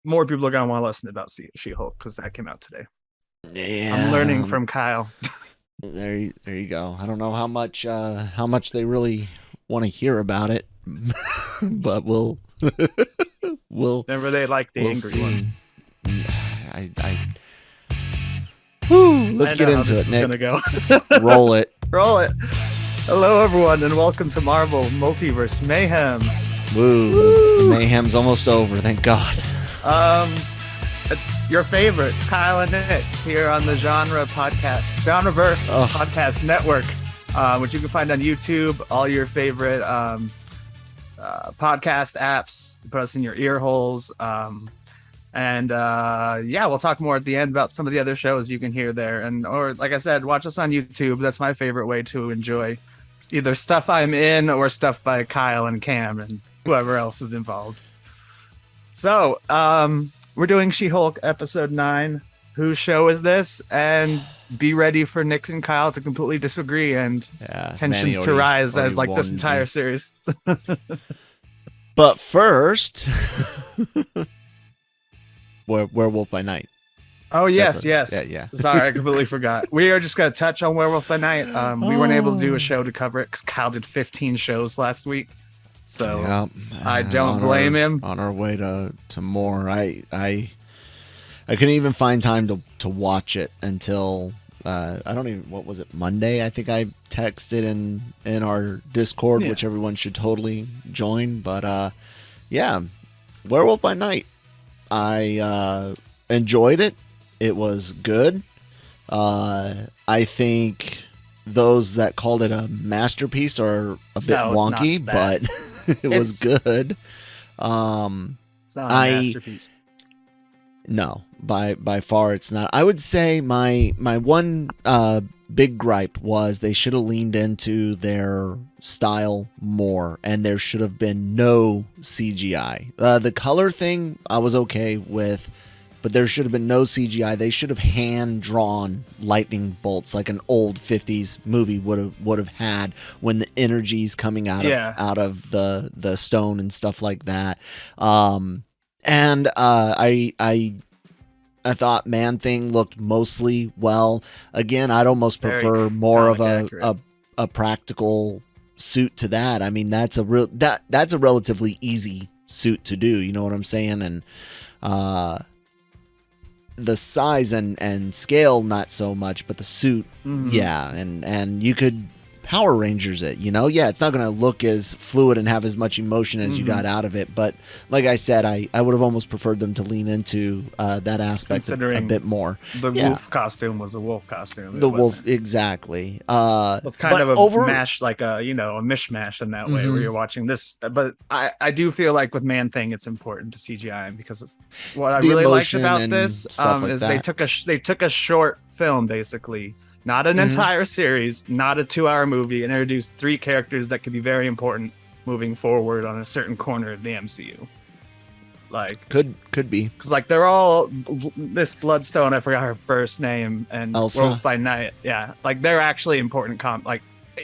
more people are gonna want to listen about She-Hulk because that came out today. Yeah, I'm learning from Kyle. there you go. I don't know how much they really want to hear about it, but we'll Remember, they like the we'll angry ones. see. I let's I get know how into this it, is Nick. gonna go. Roll it. Roll it. Hello, everyone, and welcome to Marvel Multiverse Mayhem. Woo, the Woo! mayhem's almost over. Thank God. Um, it's your favorites, Kyle and Nick, here on the Genreverse Ugh. Podcast Network, which you can find on YouTube. All your favorite podcast apps. Put us in your ear holes. And we'll talk more at the end about some of the other shows you can hear there. Or like I said, watch us on YouTube. That's my favorite way to enjoy either stuff I'm in or stuff by Kyle and Cam and whoever else is involved. So we're doing She-Hulk episode 9. Whose show is this? And be ready for Nick and Kyle to completely disagree and tensions to rise as like this entire series. But first, Werewolf by Night. Oh, yes. Yeah. Sorry, I completely forgot. We are just going to touch on Werewolf by Night. We weren't able to do a show to cover it because Kyle did 15 shows last week. So I don't blame him. On our way to more. I couldn't even find time to watch it until what was it, Monday? I think I texted in our Discord, which everyone should totally join. But Werewolf by Night. I enjoyed it. It was good. I think those that called it a masterpiece are a bit wonky, but it was good. It's not a masterpiece. No, by far it's not. I would say my one big gripe was they should have leaned into their style more, and there should have been no CGI. The color thing I was okay with, but there should have been no CGI. They should have hand-drawn lightning bolts like an old 50s movie would have had when the energy's coming out of the stone and stuff like that. I thought Man-Thing looked mostly well. Again, I'd almost prefer more of a practical suit to that. I mean, that's a relatively easy suit to do. You know what I'm saying? And the size and scale, not so much, but the suit, yeah. And you could Power Rangers it, it's not going to look as fluid and have as much emotion as you got out of it. But like I said, I would have almost preferred them to lean into that aspect a bit more. The wolf costume was a wolf costume. The wolf, exactly. It's kind of a mash, like a mishmash in that way, where you're watching this. But I do feel like with Man-Thing, it's important to CGI, because what I really liked about this is they took a short film, basically. Not an entire series, not a 2-hour movie, and introduced 3 characters that could be very important moving forward on a certain corner of the MCU. Like could be, because like they're all Miss Bloodstone, I forgot her first name, and Elsa. Werewolf by Night, like they're actually important. Like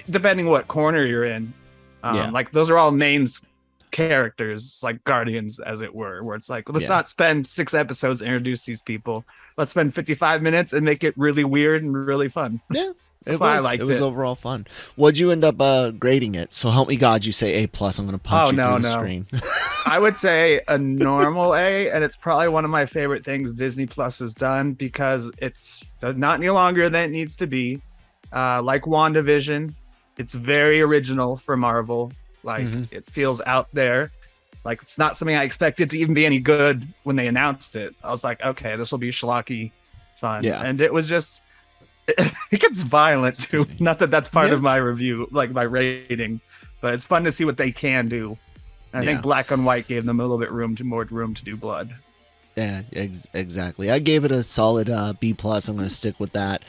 depending what corner you're in, like those are all main characters, like Guardians, as it were, where it's like, let's not spend 6 episodes to introduce these people. Let's spend 55 minutes and make it really weird and really fun. Yeah, it was overall fun. What'd you end up grading it? So help me God, you say A+. I'm going to punch you through the screen. I would say a normal A, and it's probably one of my favorite things Disney Plus has done, because it's not any longer than it needs to be. Like WandaVision, it's very original for Marvel. Like it feels out there. Like it's not something I expected to even be any good when they announced it. I was like, okay, this will be schlocky fun. Yeah. And it was just, it gets violent too. Not that that's part of my review, like my rating, but it's fun to see what they can do. And I think Black and White gave them a little bit more room to do blood. Yeah, exactly. I gave it a solid B+. I'm going to stick with that.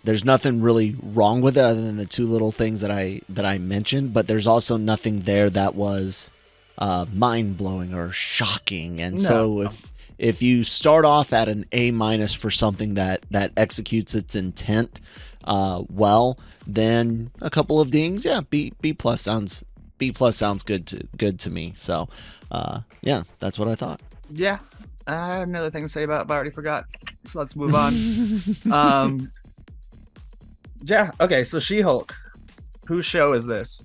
There's nothing really wrong with it other than the 2 little things that I mentioned, but there's also nothing there that was mind-blowing or shocking. And so if you start off at an A- for something that executes its intent well, then a couple of dings, B+ sounds good to me. So that's what I thought. Yeah, I have another thing to say about it, but I already forgot. So let's move on. um, yeah. Okay. So She-Hulk. Whose show is this?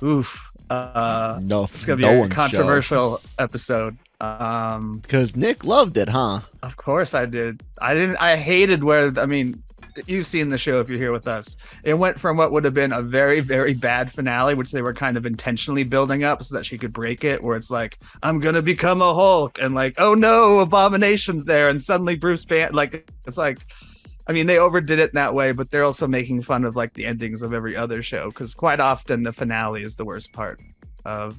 Oof. No, It's gonna be no a one's controversial episode. Because Nick loved it, huh? Of course I did. I hated where, I mean, you've seen the show if you're here with us. It went from what would have been a very, very bad finale, which they were kind of intentionally building up so that she could break it, where it's like, I'm gonna become a Hulk, and like, oh no, Abomination's there, and suddenly Bruce Banner, like, it's like, I mean, they overdid it in that way, but they're also making fun of like the endings of every other show, because quite often the finale is the worst part.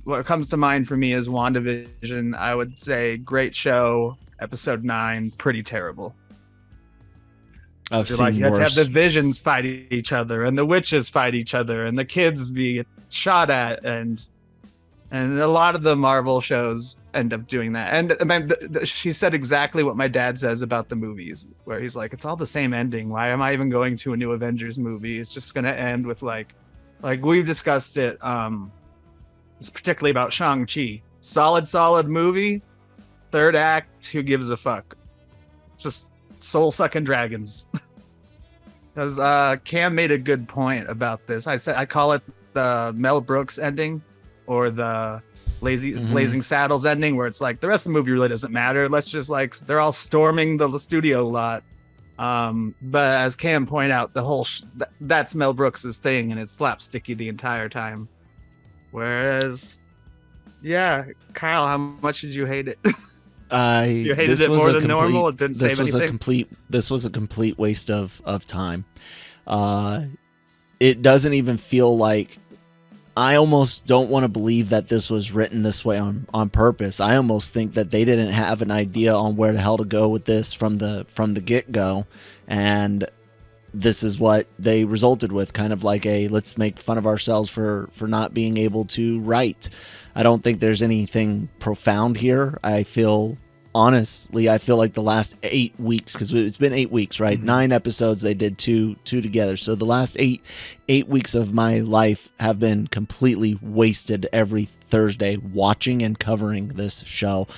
What comes to mind for me is WandaVision. I would say great show. Episode 9, pretty terrible. I've seen like, you have to have worse. the Visions fight each other, and the witches fight each other, and the kids be shot at, and a lot of the Marvel shows end up doing that. And I mean, she said exactly what my dad says about the movies, where he's like, it's all the same ending. Why am I even going to a new Avengers movie? It's just going to end with like we've discussed it. It's particularly about Shang-Chi. Solid movie. Third act, who gives a fuck? Just soul-sucking dragons. Because Cam made a good point about this. I call it the Mel Brooks ending, or the Blazing Saddles ending, where it's like the rest of the movie really doesn't matter. Let's just like, they're all storming the studio lot. But as Cam pointed out, the whole that's Mel Brooks's thing, and it's slapsticky the entire time. Whereas, yeah, Kyle, how much did you hate it? You hated it more than normal. It didn't save anything. This was a complete waste of time. It doesn't even feel like, I almost don't want to believe that this was written this way on purpose. I almost think that they didn't have an idea on where the hell to go with this from the get-go, and this is what they resulted with, kind of like a let's make fun of ourselves for not being able to write. I don't think there's anything profound here. I feel like the last 8 weeks, because it's been 8 weeks, right? Mm-hmm. 9 episodes, they did two together. So the last eight weeks of my life have been completely wasted every Thursday watching and covering this show.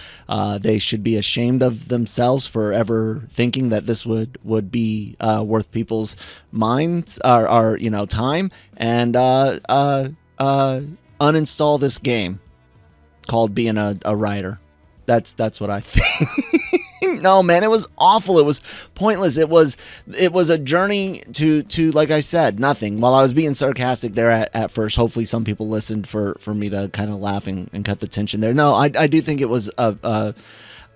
They should be ashamed of themselves for ever thinking that this would be worth people's minds or time, and uninstall this game called being a writer. That's what I think. No, man, it was awful. It was pointless. It was a journey to like I said, nothing. While I was being sarcastic there at first, hopefully some people listened for me to kind of laugh and cut the tension there. No, I do think it was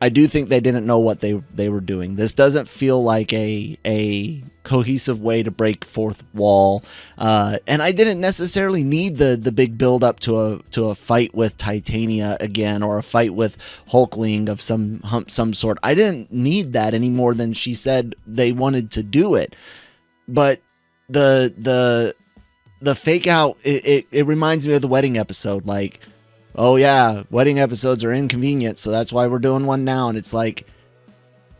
I do think they didn't know what they were doing. This doesn't feel like a cohesive way to break fourth wall, and I didn't necessarily need the big build up to a fight with Titania again, or a fight with Hulkling of some sort. I didn't need that any more than she said they wanted to do it. But the fake out, it reminds me of the wedding episode, like, oh yeah, wedding episodes are inconvenient, so that's why we're doing one now. And it's like,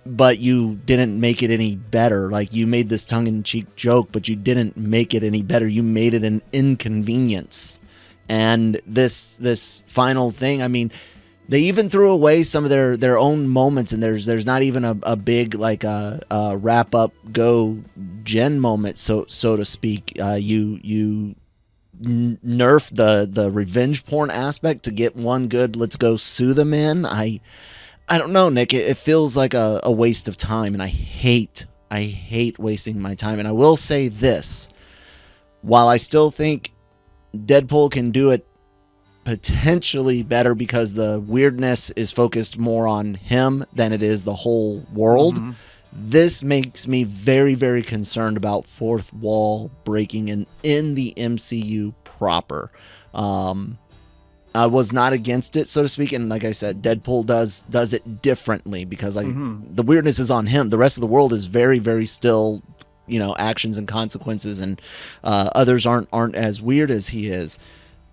but you didn't make it any better. Like, you made this tongue-in-cheek joke, but you didn't make it any better. You made it an inconvenience. And this final thing, I mean, they even threw away some of their own moments, and there's not even a big like a wrap up go Jen moment, so to speak. You nerf the revenge porn aspect to get one good let's go sue them in. I don't know, Nick. It feels like a waste of time, and I hate wasting my time. And I will say this: while I still think Deadpool can do it potentially better because the weirdness is focused more on him than it is the whole world, this makes me very, very concerned about fourth wall breaking in the MCU proper. I was not against it, so to speak, and like I said, Deadpool does it differently because the weirdness is on him. The rest of the world is very, very still, actions and consequences, and others aren't as weird as he is.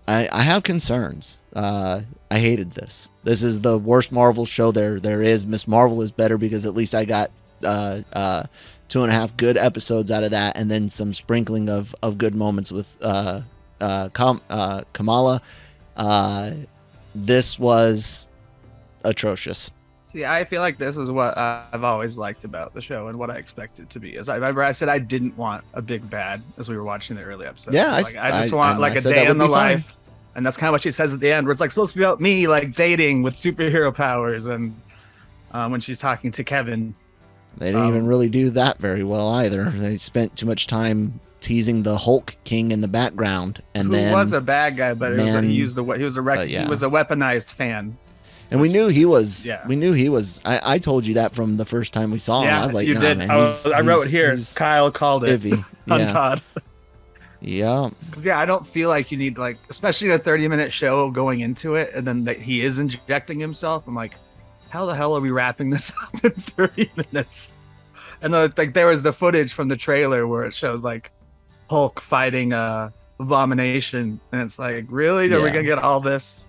I have concerns. I hated this. This is the worst Marvel show there is. Miss Marvel is better because at least I got 2.5 good episodes out of that, and then some sprinkling of good moments with Kamala. This was atrocious. See, I feel like this is what I've always liked about the show and what I expect it to be. As I remember, I said I didn't want a big bad as we were watching the early episode. Yeah, Like I just want like a day in the life, and that's kind of what she says at the end, where it's like supposed to be about me like dating with superhero powers, and when she's talking to Kevin, they didn't even really do that very well either. They spent too much time teasing the Hulk King in the background, and who was a bad guy, but he was a weaponized fan. And we knew he was. Yeah. We knew he was. I told you that from the first time we saw him. Yeah, I was like, you did. Man, I wrote here. Kyle called it on Todd. Yeah. Yeah, I don't feel like you need like, especially a 30-minute show going into it, and then he is injecting himself. I'm like, how the hell are we wrapping this up in 30 minutes? And like there was the footage from the trailer where it shows like Hulk fighting Abomination, and it's like, really? Are we gonna get all this?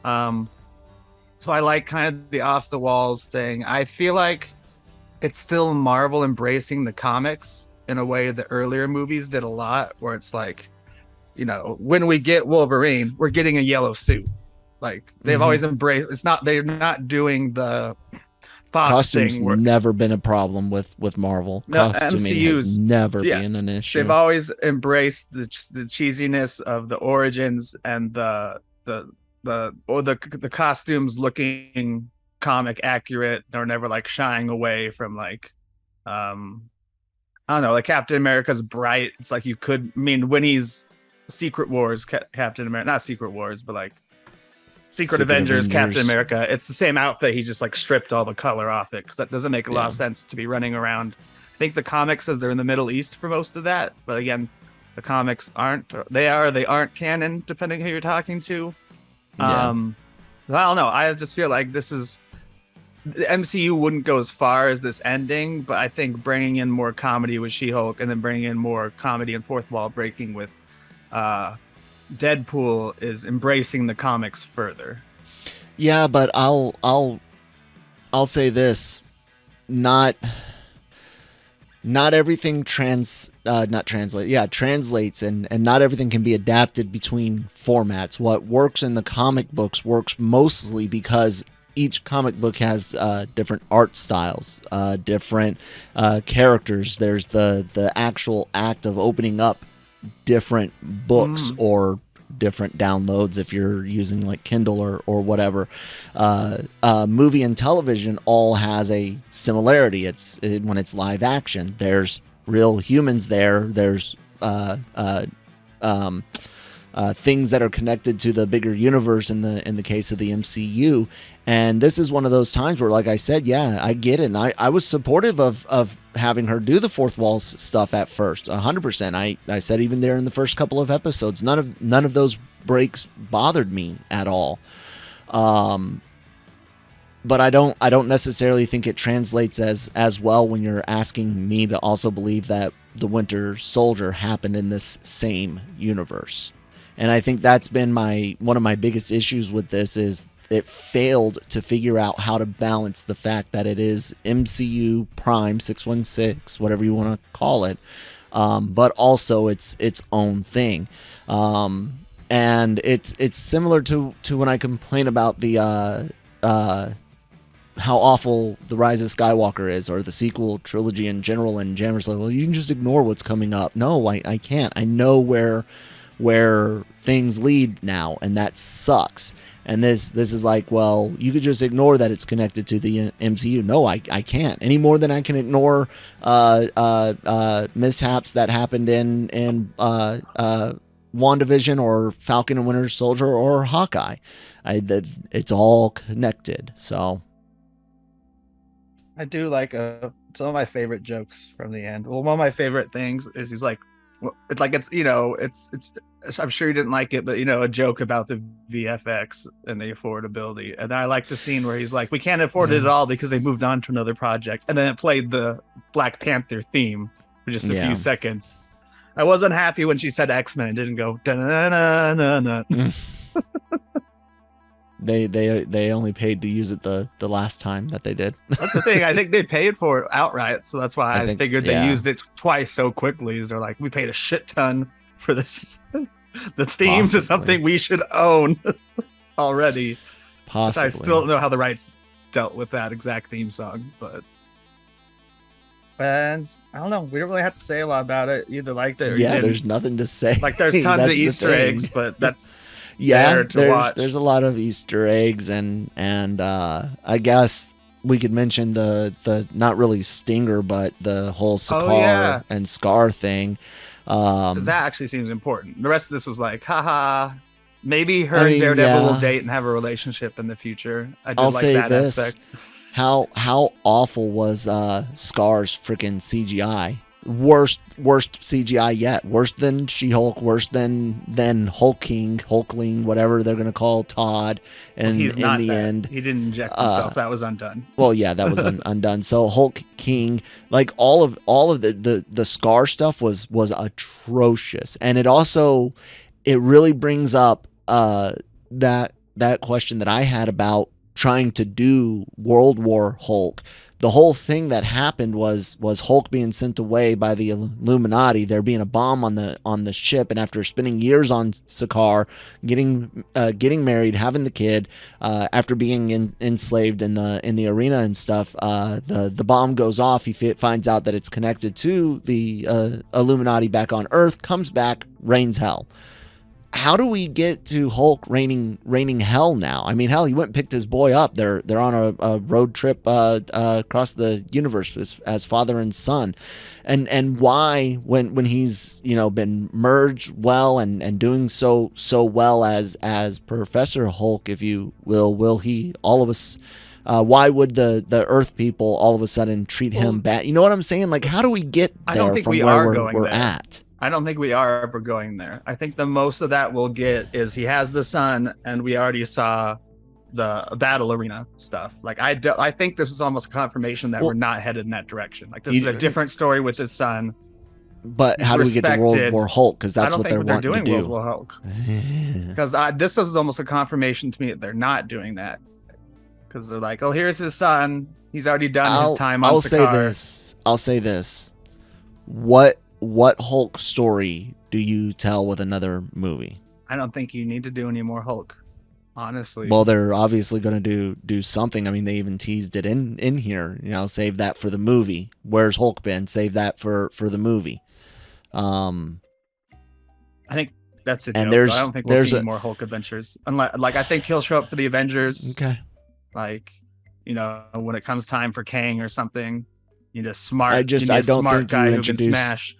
So I like kind of the off the walls thing. I feel like it's still Marvel embracing the comics in a way the earlier movies did a lot, where it's like, you know, when we get Wolverine, we're getting a yellow suit. Like they've always embraced. They're not doing the Fox costumes thing. Never been a problem with Marvel. No, costuming MCU's has never been an issue. They've always embraced the cheesiness of the origins and the costumes looking comic accurate. They're never like shying away from like I don't know, like Captain America's bright. It's like when he's Secret Wars Captain America, not Secret Wars, but like Secret Avengers Captain America, it's the same outfit. He just like stripped all the color off it because that doesn't make a lot of sense to be running around. I think the comics says they're in the Middle East for most of that, but again, the comics aren't. They aren't canon depending who you're talking to. I don't know. I just feel like the MCU wouldn't go as far as this ending, but I think bringing in more comedy with She-Hulk and then bringing in more comedy and fourth wall breaking with Deadpool is embracing the comics further. Yeah, but I'll say this: not everything translates, and not everything can be adapted between formats. What works in the comic books works mostly because each comic book has different art styles, different characters. There's the actual act of opening up different books or different downloads if you're using like Kindle or whatever. Movie and television all has a similarity. When it's live action, there's real humans there. There's things that are connected to the bigger universe in the case of the MCU. And this is one of those times where, like I said, yeah, I get it. And I was supportive of having her do the fourth wall stuff at first, 100%. I said even there in the first couple of episodes, none of those breaks bothered me at all. But I don't necessarily think it translates as well when you're asking me to also believe that the Winter Soldier happened in this same universe. And I think that's been one of my biggest issues with this is it failed to figure out how to balance the fact that it is MCU Prime 616, whatever you want to call it, but also it's own thing. And it's similar to when I complain about the how awful The Rise of Skywalker is, or the sequel trilogy in general, and Genreverse like, well, you can just ignore what's coming up. No, I can't. I know where things lead now, and that sucks. And this is like, well, you could just ignore that it's connected to the MCU. No, I can't, any more than I can ignore mishaps that happened in WandaVision or Falcon and Winter Soldier or Hawkeye. It's all connected. So I do like some of my favorite jokes from the end. Well, one of my favorite things is he's like, it's like, it's I'm sure you didn't like it, but a joke about the VFX and the affordability. And then I like the scene where he's like, we can't afford it at all because they moved on to another project. And then it played the Black Panther theme for just a few seconds. I wasn't happy when she said X-Men and didn't go da-na-na-na-na. They only paid to use it the last time that they did. That's the thing. I think they paid for it outright, so that's why I figured they used it twice so quickly. They're like, we paid a shit ton for this. The themes is something we should own already. Possibly. I still don't know how the rights dealt with that exact theme song, and I don't know. We don't really have to say a lot about it. Either liked it or you didn't. There's nothing to say. Like there's tons of That's the Easter thing. eggs, but that's there to watch. There's a lot of Easter eggs, and I guess we could mention the not really stinger, but the whole Sakaar and Scar thing. 'Cause that actually seems important. The rest of this was like, haha. Maybe her and Daredevil will date and have a relationship in the future. I did like that aspect. How awful was Scar's freaking CGI? Worst CGI yet. Worse than She-Hulk. Worse than Hulkling, whatever they're gonna call Todd. And he's not in the that. end, He didn't inject himself. That was undone. Well, yeah, that was undone. So Hulk King, like all of the Scar stuff was atrocious, and it really brings up that question that I had about trying to do World War Hulk. The whole thing that happened was Hulk being sent away by the Illuminati. There being a bomb on the ship, and after spending years on Sakaar, getting married, having the kid, after being enslaved in the arena and stuff, the bomb goes off. He finds out that it's connected to the Illuminati back on Earth. Comes back, rains hell. How do we get to Hulk raining hell now? I mean, hell, he went and picked his boy up. They're on a road trip across the universe as father and son, and why when he's been merged well and doing so well as Professor Hulk, if you will he all of us? Why would the Earth people all of a sudden treat him bad? You know what I'm saying? Like, how do we get there from where we're at? I don't think we are ever going there. I think the most of that we'll get is he has the son, and we already saw the battle arena stuff. Like I think this was almost a confirmation that we're not headed in that direction. Like this is a different story with his son. But how do we get to World War Hulk? Because that's what they're wanting to do. World War Hulk. Because this is almost a confirmation to me that they're not doing that. Because they're like, oh, here's his son. He's already done his time on Sakaar. I'll say this. What Hulk story do you tell with another movie? I don't think you need to do any more Hulk, honestly. Well, they're obviously going to do something. I mean, they even teased it in here. Save that for the movie. Where's Hulk been? Save that for the movie. I think that's it. And I don't think we'll see more Hulk adventures. Unless, I think he'll show up for the Avengers. Okay. When it comes time for Kang or something. You need a smart. I don't think guy you who can smash.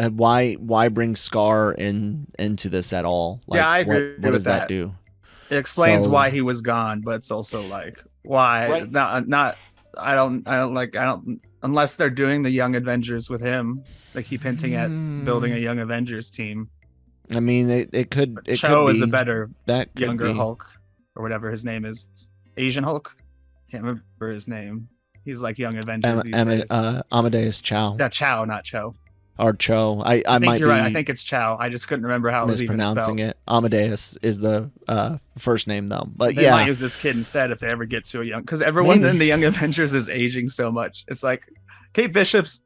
Why bring Scar into this at all? I agree. What does that do? It explains why he was gone, but it's also like why not. I don't unless they're doing the Young Avengers with him. They keep hinting at building a Young Avengers team. I mean, it could. Cho could is a better younger be. Hulk or whatever his name is. Asian Hulk. Can't remember his name. He's like Young Avengers. Amadeus Cho. Yeah, Chow, not Cho. Or Cho. I think might you're be right. I think it's Chow. I just couldn't remember how it was even spelled. Mispronouncing it. Amadeus is the first name though. But they might use this kid instead if they ever get to a young. Because everyone in the Young Avengers is aging so much. It's like Kate Bishop's.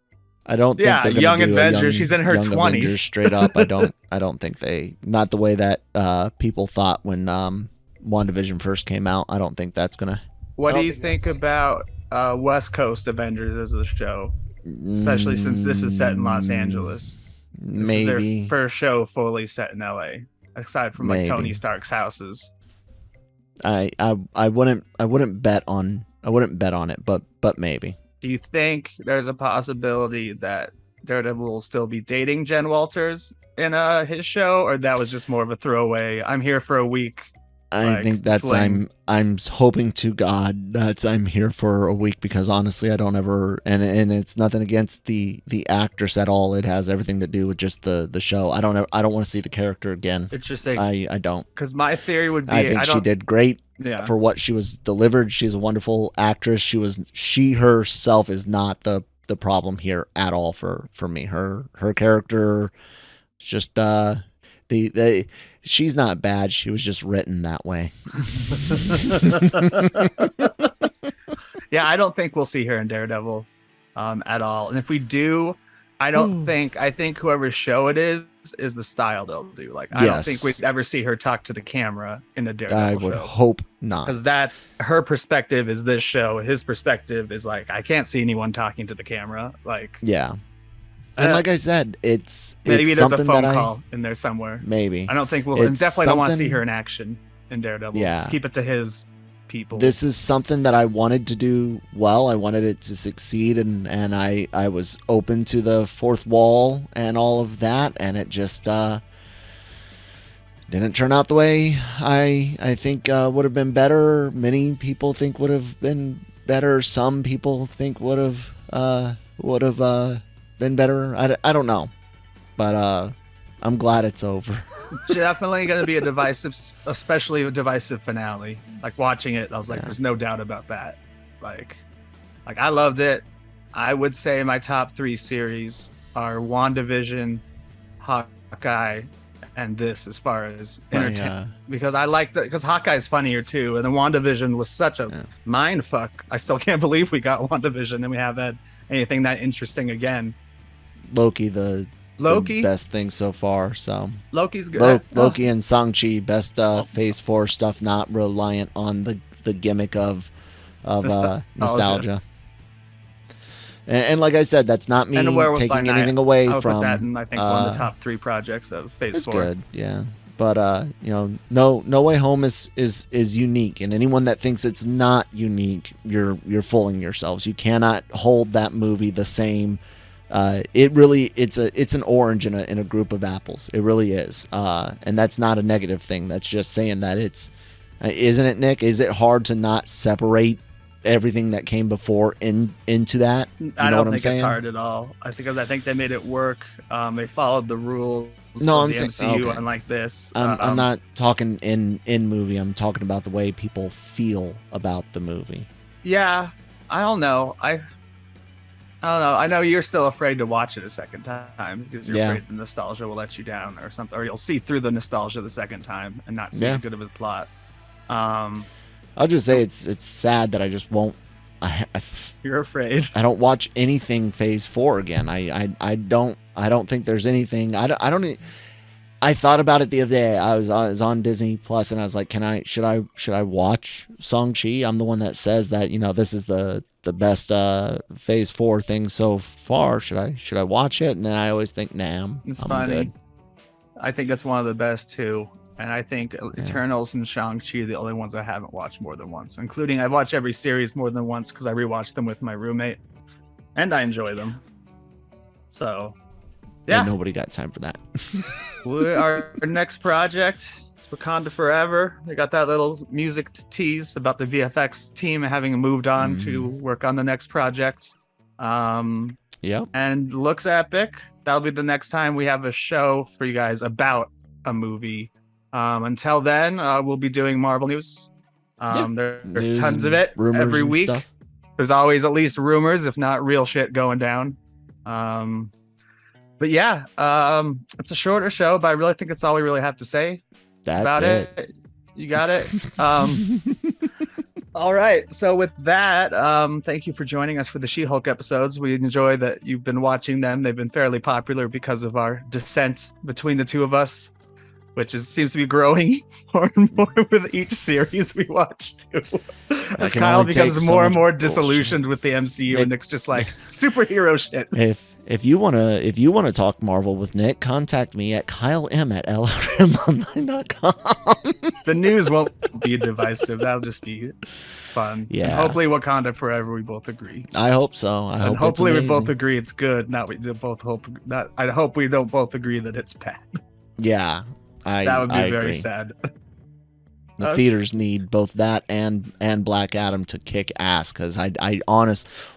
I don't think they're Young Avenger. She's in her 20s. Straight up. I don't think they. Not the way that people thought when WandaVision first came out. I don't think that's gonna. What do you think about West Coast Avengers as a show, especially since this is set in Los Angeles? This is their first show fully set in LA, aside from Tony Stark's houses. I wouldn't bet on it, but maybe. Do you think there's a possibility that Daredevil will still be dating Jen Walters in his show, or that was just more of a throwaway? I'm here for a week. I think that's fling. I'm hoping to God that I'm here for a week, because honestly I don't ever and it's nothing against the actress at all. It has everything to do with just the show. I don't want to see the character again. It's just like I don't, because my theory would be I think she did great for what she was delivered. She's a wonderful actress. She herself is not the problem here at all for me. Her character is just she's not bad. She was just written that way. Yeah, I don't think we'll see her in Daredevil at all. And if we do, I think whoever show it is is the style they'll do. Like, I don't think Yes. we'd ever see her talk to the camera in a I Daredevil would show. hope not. Because that's her perspective is this show. His perspective is like, I can't see anyone talking to the camera. Like, Yeah. And like I said, it's maybe it's there's a something phone that call in there somewhere. maybe. I don't think we'll. And It's definitely don't want to see something- her in action in Daredevil. Yeah. Just keep it to his people. This is something that I wanted to do well. I wanted it to succeed, and I was open to the fourth wall and all of that, and it just didn't turn out the way I think would have been better. Many people think would have been better. Some people think would have been better. I don't know, but I'm glad it's over. Definitely going to be a divisive, especially a divisive finale. Like watching it, I was like, Yeah. there's no doubt about that. Like I loved it. I would say my top 3 series are WandaVision, Hawkeye, and this as far as entertainment. Because I like that, because Hawkeye is funnier too, and then WandaVision was such a mind fuck. I still can't believe we got WandaVision and we haven't had anything that interesting again. Loki, the Loki, best thing so far. So Loki's good. Loki and Shang-Chi, best Phase 4 stuff, not reliant on the gimmick of nostalgia. And like I said, that's not me And Werewolf by taking Night. anything away I would from. put that in, I think, one of the top 3 projects of Phase It's 4. good, yeah. But No Way Home is unique, and anyone that thinks it's not unique, you're fooling yourselves. You cannot hold that movie the same. It's an orange in a group of apples. It really is, and that's not a negative thing. That's just saying that isn't it, Nick? Is it hard to not separate everything that came before into that? I don't think it's hard at all. I think they made it work. They followed the rules. No, of I'm the saying MCU, okay. unlike this. I'm not talking in movie. I'm talking about the way people feel about the movie. Yeah, I don't know. I don't know. I know you're still afraid to watch it a second time because you're afraid the nostalgia will let you down or something, or you'll see through the nostalgia the second time and not see the good of the plot. I'll just say it's sad that I just won't. You're afraid. I don't watch anything Phase 4 again. I don't think there's anything. I thought about it the other day. I was on Disney Plus and I was like, should I watch Shang-Chi? I'm the one that says that, this is the best Phase 4 thing so far. Should I watch it? And then I always think, nah, It's I'm funny. good. I think that's one of the best too. And I think Eternals and Shang-Chi are the only ones I haven't watched more than once, including I've watched every series more than once because I rewatched them with my roommate and I enjoy them. So, yeah. Ain't nobody got time for that. Our next project is Wakanda Forever. We got that little music tease about the VFX team having moved on to work on the next project. Yep. And looks epic. That'll be the next time we have a show for you guys about a movie. Until then, we'll be doing Marvel news. There's News tons of and it rumors every and week. stuff. There's always at least rumors, if not real shit going down. But yeah, it's a shorter show, but I really think that's all we really have to say about it. You got it. All right. So with that, thank you for joining us for the She-Hulk episodes. We enjoy that you've been watching them. They've been fairly popular because of our dissent between the two of us, which seems to be growing more and more with each series we watch too. As Kyle becomes more and more disillusioned with the MCU, and Nick's just like superhero shit. If you wanna talk Marvel with Nick, contact me at kylem@lrmonline.com. The news won't be divisive. That'll just be fun. Yeah. And hopefully Wakanda Forever, we both agree. I hope so. And hopefully we both agree it's good. I hope we don't both agree that it's bad. Yeah. That would be I very agree. sad. The theaters need both that and Black Adam to kick ass, because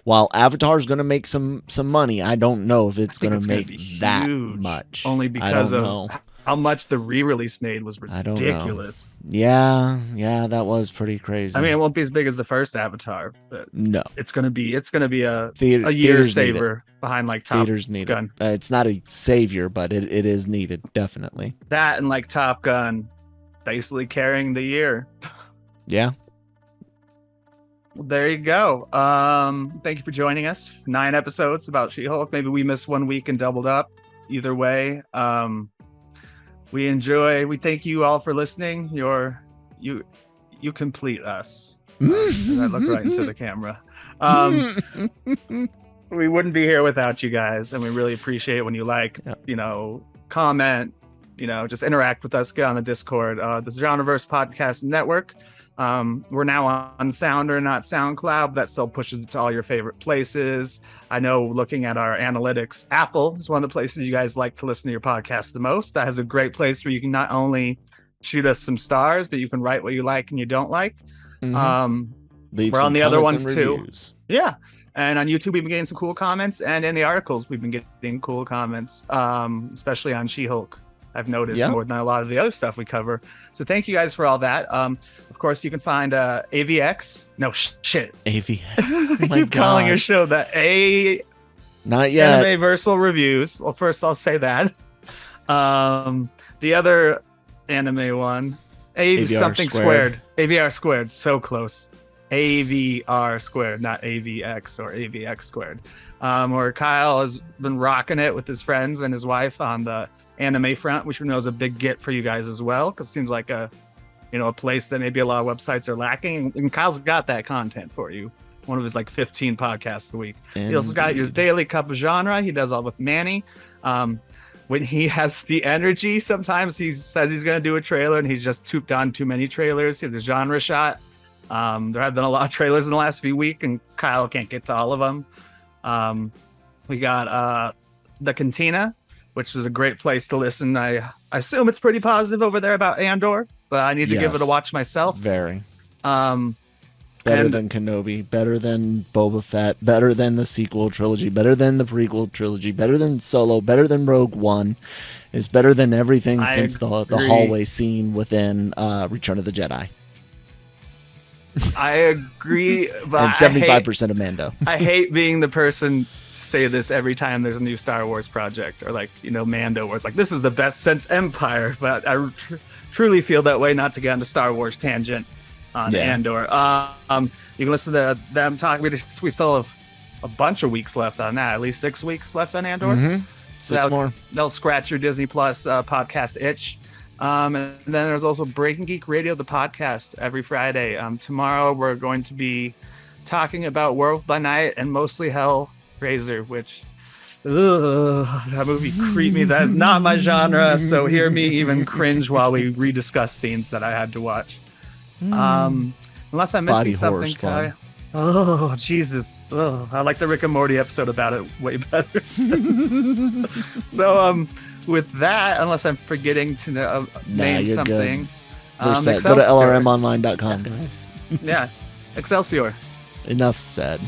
while Avatar's gonna make some money, I don't know if it's gonna make that much. Only because of how much the re-release made was ridiculous. Yeah, that was pretty crazy. I mean, it won't be as big as the first Avatar, but no, it's gonna be a year theaters saver behind like Top theaters need Gun. It's not a savior, but it is needed, definitely. That and like Top Gun basically carrying the year. Yeah. Well, there you go. Thank you for joining us. 9 episodes about She-Hulk. Maybe we missed 1 week and doubled up. either way. We thank you all for listening. You complete us. And I look right into the camera. We wouldn't be here without you guys, and we really appreciate it when you like, comment, just interact with us, get on the Discord. The Genreverse Podcast Network. We're now on Sounder, not SoundCloud. That still pushes it to all your favorite places. I know, looking at our analytics, Apple is one of the places you guys like to listen to your podcast the most. That has a great place where you can not only shoot us some stars, but you can write what you like and you don't like. Leave we're on the other ones too. Reviews. Yeah. And on YouTube, we've been getting some cool comments, and in the articles, we've been getting cool comments, especially on She-Hulk. I've noticed more than a lot of the other stuff we cover. So thank you guys for all that. Of course, you can find AVX. No, shit. AVX. I keep calling your show that. Not yet. MMMayversal Reviews. Well, first I'll say that. The other anime one. AVR something squared. AVR squared. So close. AVR squared, not AVX or AVX squared. Where Kyle has been rocking it with his friends and his wife on the anime front, which we know is a big get for you guys as well, because it seems like a place that maybe a lot of websites are lacking, and Kyle's got that content for you. One of his 15 podcasts a week. He also got his daily cup of genre. He does all with Manny. When he has the energy, sometimes he says he's going to do a trailer and he's just tooped on too many trailers. He has a genre shot. There have been a lot of trailers in the last few weeks, and Kyle can't get to all of them. We got the Cantina, which is a great place to listen. I assume it's pretty positive over there about Andor, but I need to give it a watch myself. Very. Better than Kenobi, better than Boba Fett, better than the sequel trilogy, better than the prequel trilogy, better than Solo, better than Rogue One. Is better than everything since the hallway scene within Return of the Jedi. I agree, but and 75% of Mando. I hate being the person to say this every time there's a new Star Wars project, or Mando, where it's this is the best since Empire. But I truly feel that way. Not to get on the Star Wars tangent on Andor. You can listen to them talk. We still have a bunch of weeks left on that. At least 6 weeks left on Andor. 6 more. They'll scratch your Disney Plus podcast itch. And then there's also Breaking Geek Radio, the podcast, every Friday. Tomorrow we're going to be talking about Werewolf by Night and Mostly Hellraiser, which that movie creeped me. That is not my genre, so hear me even cringe while we rediscuss scenes that I had to watch. Unless I'm missing something, Kai. Oh, Jesus. Oh, I like the Rick and Morty episode about it way better. So, with that, unless I'm forgetting to name something. Go to LRMonline.com, guys. Yeah. Excelsior. Enough said.